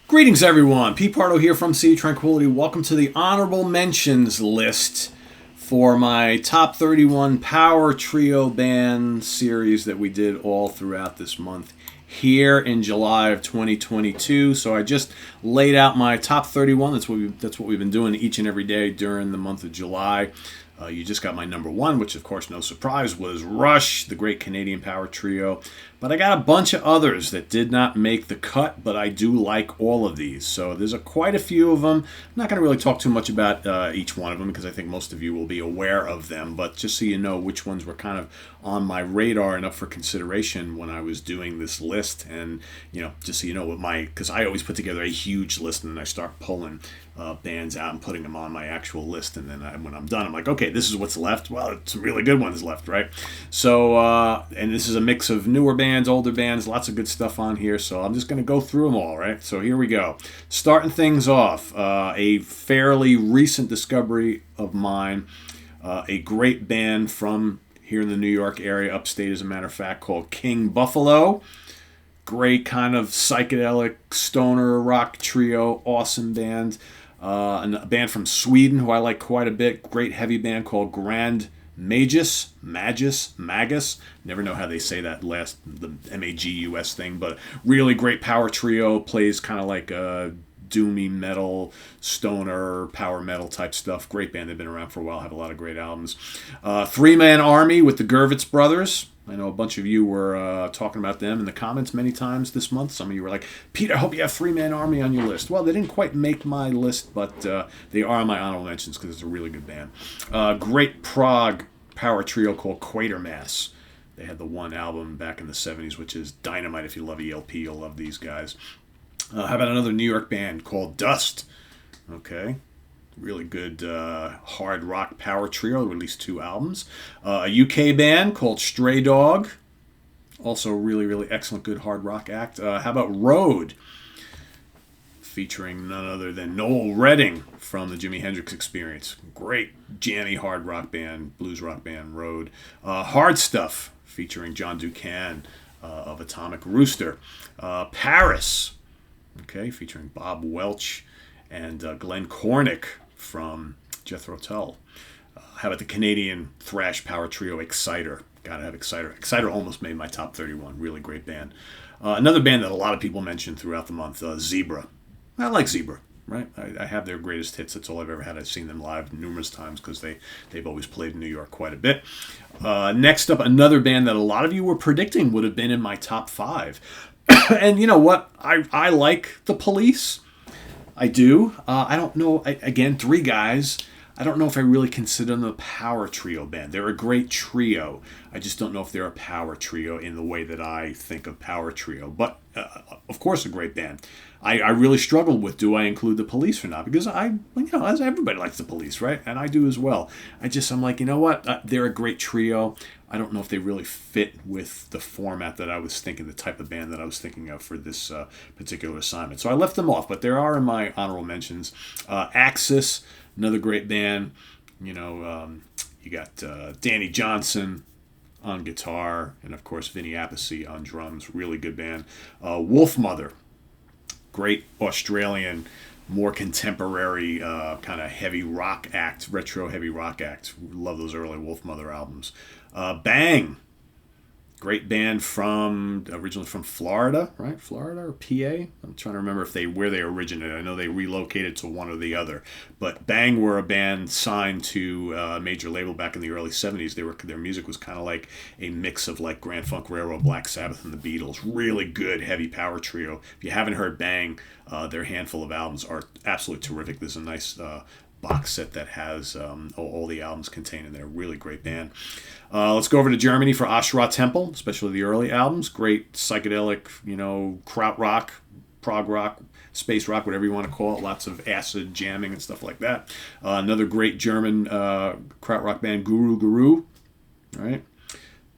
Greetings, everyone. Pete Pardo here from Sea Tranquility. Welcome to the honorable mentions list for my top 31 power trio band series that we did all throughout this month here in July of 2022. So I just laid out my top 31. That's what we've been doing each and every day during the month of July. You just got my number one, which of course, no surprise, was Rush, the great Canadian power trio. But I got a bunch of others that did not make the cut, but I do like all of these. So there's quite a few of them. I'm not going to really talk too much about each one of them because I think most of you will be aware of them. But just so you know which ones were kind of on my radar and up for consideration when I was doing this list. And, just so you know because I always put together a huge list and then I start pulling bands out and putting them on my actual list. And then when I'm done, I'm like, okay, this is what's left. Well, some really good ones left, right? So, and this is a mix of newer bands, older bands, lots of good stuff on here. So I'm just going to go through them all, right? So here we go. Starting things off, a fairly recent discovery of mine, a great band from here in the New York area, upstate as a matter of fact, called King Buffalo. Great kind of psychedelic stoner rock trio, awesome band. A band from Sweden who I like quite a bit. Great heavy band called Magis. Never know how they say that the Magus thing, but really great power trio. Plays kind of like a doomy metal, stoner, power metal type stuff. Great band. They've been around for a while. Have a lot of great albums. Three-Man Army with the Gervitz Brothers. I know a bunch of you were talking about them in the comments many times this month. Some of you were like, Pete, I hope you have Three-Man Army on your list. Well, they didn't quite make my list, but they are on my honorable mentions because it's a really good band. Great prog power trio called Equator Mass. They had the one album back in the 70s, which is dynamite. If you love ELP, you'll love these guys. How about another New York band called Dust? Okay. Really good hard rock power trio, released 2 albums. A UK band called Stray Dog. Also really, really excellent, good hard rock act. How about Road? Featuring none other than Noel Redding from the Jimi Hendrix Experience. Great jammy hard rock band, blues rock band, Road. Hard Stuff, featuring John Ducan of Atomic Rooster. Paris, okay, featuring Bob Welch and Glenn Cornick from Jethro Tull. How about the Canadian thrash power trio Exciter? Gotta have Exciter. Exciter almost made my top 31. Really great band. Another band that a lot of people mentioned throughout the month, Zebra. I like Zebra, right? I have their greatest hits. That's all I've ever had. I've seen them live numerous times because they've always played in New York quite a bit. Next up, another band that a lot of you were predicting would have been in my top 5. And you know what? I like The Police. I do. I don't know. Again, 3 guys. I don't know if I really consider them a power trio band. They're a great trio. I just don't know if they're a power trio in the way that I think of power trio. But, of course, a great band. I really struggled with, do I include The Police or not? Because as everybody likes The Police, right? And I do as well. I'm like, you know what? They're a great trio. I don't know if they really fit with the format that I was thinking, the type of band that I was thinking of for this particular assignment. So I left them off, but there are in my honorable mentions. Axis, another great band. You got Danny Johnson on guitar, and of course Vinny Appice on drums. Really good band. Wolfmother, great Australian, more contemporary kind of heavy rock act, retro heavy rock act. Love those early Wolfmother albums. Bang, great band originally from Florida, right? Florida or PA? I'm trying to remember where they originated. I know they relocated to one or the other. But Bang were a band signed to a major label back in the early 70s. Their music was kind of like a mix of like Grand Funk Railroad, Black Sabbath, and the Beatles. Really good heavy power trio. If you haven't heard Bang, their handful of albums are absolutely terrific. There's a nice box set that has all the albums contained in there. Really great band. Let's go over to Germany for Ashra Temple, especially the early albums. Great psychedelic, krautrock, prog rock, space rock, whatever you want to call it. Lots of acid jamming and stuff like that. Another great German krautrock band, Guru Guru. All right.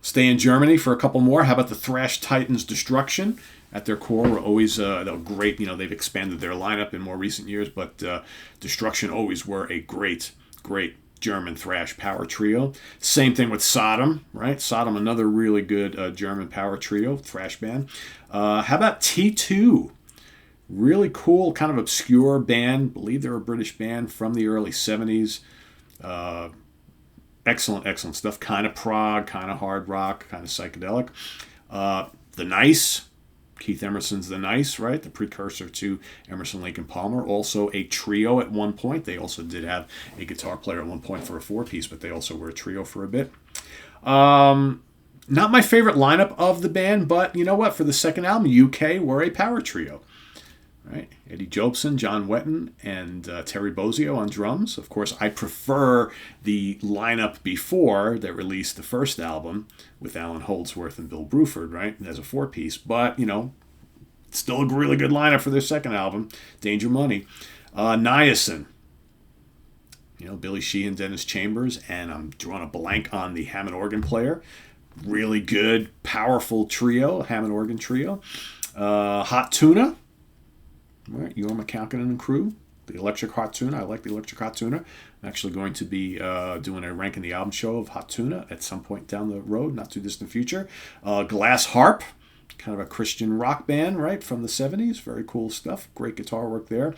Stay in Germany for a couple more. How about the Thrash Titans Destruction? At their core, were always great. They've expanded their lineup in more recent years, but Destruction always were a great German thrash power trio. Same thing with Sodom, right? Sodom, another really good German power trio, thrash band. How about T2? Really cool, kind of obscure band. Believe they're a British band from the early 70s. Excellent, excellent stuff. Kind of prog, kind of hard rock, kind of psychedelic. The Nice, Keith Emerson's The Nice, right? The precursor to Emerson, Lake and Palmer. Also a trio at one point. They also did have a guitar player at one point for a four-piece, but they also were a trio for a bit. Not my favorite lineup of the band, but you know what? For the second album, UK were a power trio. Right? Eddie Jobson, John Wetton, and Terry Bozzio on drums. Of course, I prefer the lineup before that released the first album with Alan Holdsworth and Bill Bruford, right, as a four-piece. But, you know, still a really good lineup for their second album, Danger Money. Niacin, you know, Billy Sheehan, Dennis Chambers, and I'm drawing a blank on the Hammond organ player. Really good, powerful trio, Hammond organ trio. Hot Tuna. All right, Jorma Kaukonen and crew, the Electric Hot Tuna. I like the Electric Hot Tuna. I'm actually going to be doing a ranking the album show of Hot Tuna at some point down the road, not too distant future. Glass Harp, kind of a Christian rock band, right, from the 70s. Very cool stuff. Great guitar work there.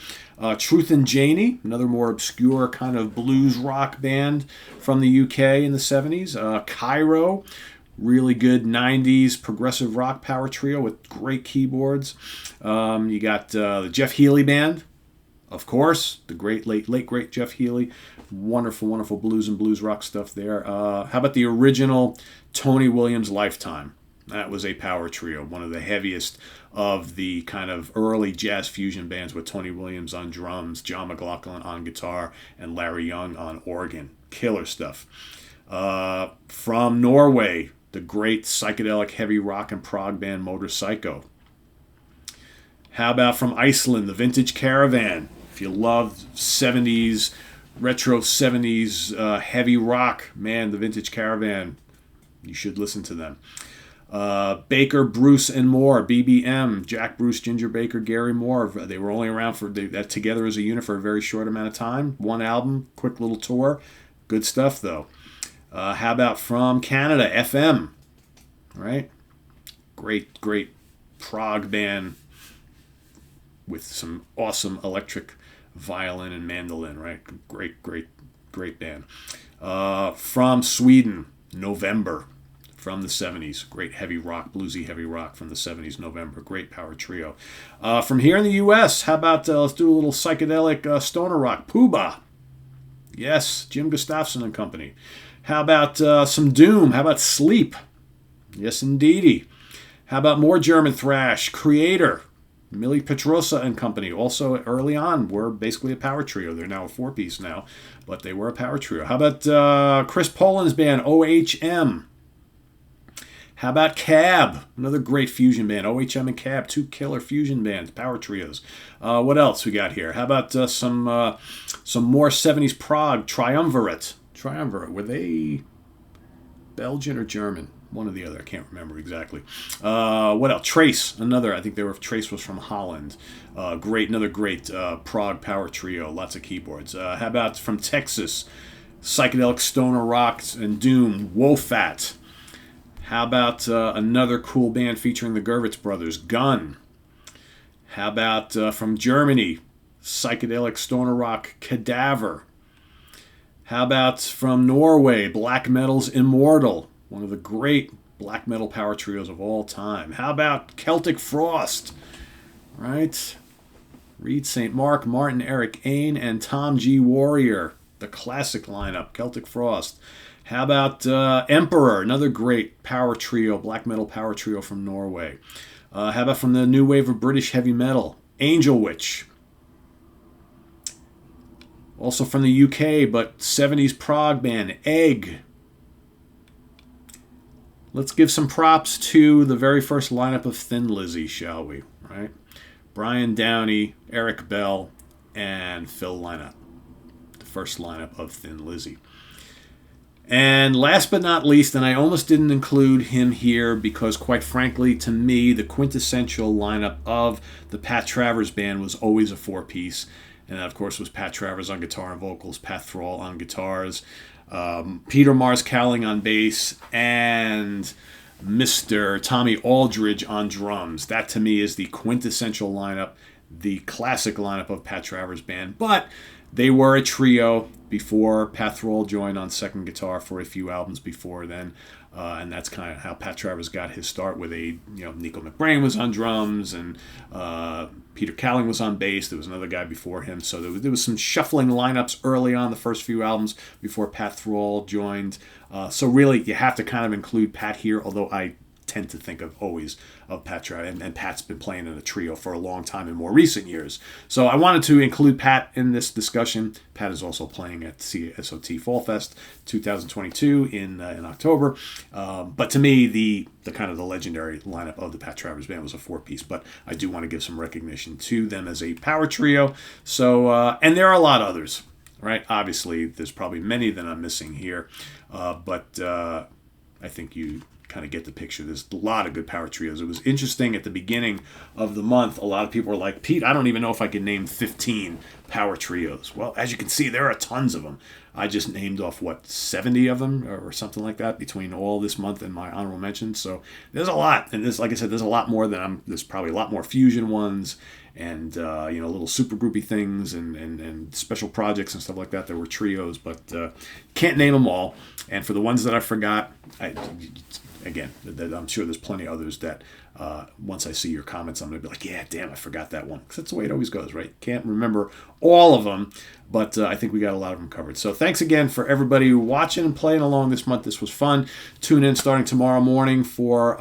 Truth and Janie, another more obscure kind of blues rock band from the UK in the 70s. Cairo, really good 90s progressive rock power trio with great keyboards. You got the Jeff Healey Band, of course, the late great Jeff Healey. Wonderful, wonderful blues and blues rock stuff there. How about the original Tony Williams Lifetime? That was a power trio, one of the heaviest of the kind of early jazz fusion bands with Tony Williams on drums, John McLaughlin on guitar, and Larry Young on organ. Killer stuff. From Norway, the great psychedelic heavy rock and prog band Motor Psycho. How about from Iceland, the Vintage Caravan? If you love 70s, retro 70s heavy rock, man, the Vintage Caravan, you should listen to them. Baker, Bruce, and Moore, BBM, Jack Bruce, Ginger Baker, Gary Moore. They were only around together as a unit for a very short amount of time. One album, quick little tour. Good stuff, though. How about from Canada, FM, right? Great, great prog band with some awesome electric violin and mandolin, right? Great, great, great band. From Sweden, November, from the 70s. Great heavy rock, bluesy heavy rock from the 70s, November. Great power trio. From here in the U.S., how about let's do a little psychedelic stoner rock, Poobah. Yes, Jim Gustafson and company. How about some Doom? How about Sleep? Yes, indeedy. How about more German thrash? Creator, Millie Petrosa and company. Also early on were basically a power trio. They're now a four-piece now, but they were a power trio. How about Chris Poland's band, OHM? How about Cab? Another great fusion band. OHM and Cab, two killer fusion bands, power trios. What else we got here? How about some more 70s prog, Triumvirate? Were they Belgian or German? One or the other. I can't remember exactly. What else? Trace. Trace was from Holland. Another great prog power trio. Lots of keyboards. How about from Texas? Psychedelic stoner rock and doom, Wofat. How about another cool band featuring the Gervitz brothers, Gun? How about from Germany? Psychedelic stoner rock, Cadaver. How about from Norway, Black Metal's Immortal, one of the great black metal power trios of all time. How about Celtic Frost, right? Reed St. Mark, Martin Eric Ain, and Tom G. Warrior, the classic lineup, Celtic Frost. How about Emperor, another great power trio, black metal power trio from Norway. How about from the new wave of British heavy metal, Angel Witch. Also from the UK, but 70s prog band, Egg. Let's give some props to the very first lineup of Thin Lizzy, shall we? Right? Brian Downey, Eric Bell, and Phil Lynott. The first lineup of Thin Lizzy. And last but not least, and I almost didn't include him here because, quite frankly, to me, the quintessential lineup of the Pat Travers Band was always a four-piece. And that, of course, was Pat Travers on guitar and vocals, Pat Thrall on guitars, Peter Mars Cowling on bass, and Mr. Tommy Aldridge on drums. That, to me, is the quintessential lineup. the classic lineup of Pat Travers' band, but they were a trio before Pat Thrall joined on second guitar for a few albums before then. And that's kind of how Pat Travers got his start with Nico McBrain was on drums and Peter Calling was on bass. There was another guy before him. So there was some shuffling lineups early on the first few albums before Pat Thrall joined. So really you have to kind of include Pat here, although I tend to think of always of Pat Travers, and Pat's been playing in a trio for a long time in more recent years. So I wanted to include Pat in this discussion. Pat is also playing at CSOT Fall Fest 2022 in October. But to me, the kind of the legendary lineup of the Pat Travers band was a four-piece. But I do want to give some recognition to them as a power trio. So and there are a lot of others, right? Obviously, there's probably many that I'm missing here, but I think you kind of get the picture. There's a lot of good power trios. It was interesting at the beginning of the month. A lot of people were like, Pete, I don't even know if I can name 15 power trios. Well, as you can see, there are tons of them. I just named off, 70 of them or something like that between all this month and my honorable mentions. So there's a lot. And this, like I said, there's a lot more there's probably a lot more fusion ones and, little super groupy things and special projects and stuff like that. There were trios, but can't name them all. And for the ones that I forgot, again, I'm sure there's plenty of others that once I see your comments, I'm going to be like, yeah, damn, I forgot that one. Because that's the way it always goes, right? Can't remember all of them, but I think we got a lot of them covered. So thanks again for everybody watching and playing along this month. This was fun. Tune in starting tomorrow morning for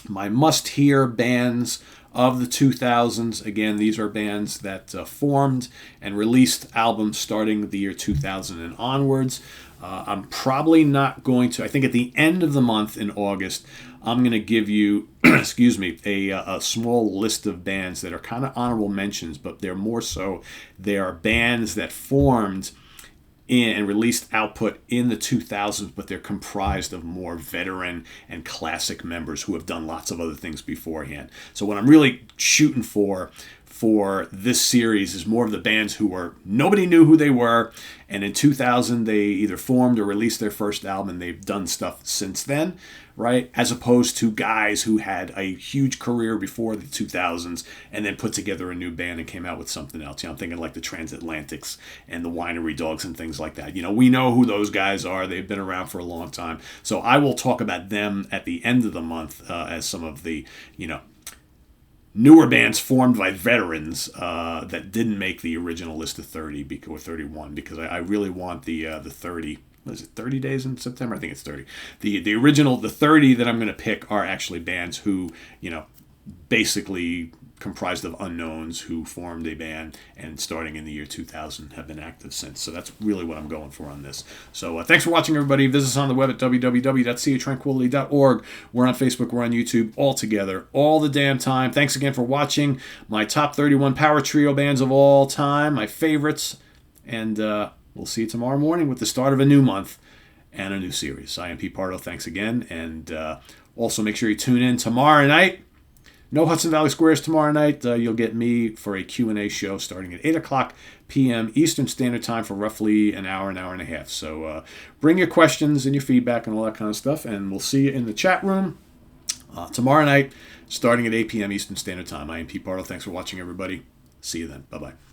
my must-hear bands of the 2000s. Again, these are bands that formed and released albums starting the year 2000 and onwards. I'm probably not going to, I think at the end of the month in August, I'm going to give you, excuse me, a small list of bands that are kind of honorable mentions, but they're more so, they are bands that formed in and released output in the 2000s, but they're comprised of more veteran and classic members who have done lots of other things beforehand. So what I'm really shooting for this series is more of the bands who nobody knew who they were, and in 2000 they either formed or released their first album and they've done stuff since then, right? As opposed to guys who had a huge career before the 2000s and then put together a new band and came out with something else. I'm thinking like the Transatlantics and the Winery Dogs and things like that. We know who those guys are. They've been around for a long time. So I will talk about them at the end of the month as some of the, newer bands formed by veterans that didn't make the original list of 30 or 31, because I really want the 30. What is it, 30 days in September? I think it's 30. The original, the 30 that I'm going to pick are actually bands who, basically comprised of unknowns who formed a band and starting in the year 2000 have been active since. So that's really what I'm going for on this. So thanks for watching, everybody. Visit us on the web at www.seatranquility.org. We're on Facebook. We're on YouTube, all together, all the damn time. Thanks again for watching my top 31 power trio bands of all time, my favorites. And we'll see you tomorrow morning with the start of a new month and a new series. I am Pete Pardo. Thanks again. And also make sure you tune in tomorrow night. No Hudson Valley Squares tomorrow night. You'll get me for a Q&A show starting at 8 o'clock p.m. Eastern Standard Time for roughly an hour and a half. So bring your questions and your feedback and all that kind of stuff, and we'll see you in the chat room tomorrow night starting at 8 p.m. Eastern Standard Time. I am Pete Pardo. Thanks for watching, everybody. See you then. Bye-bye.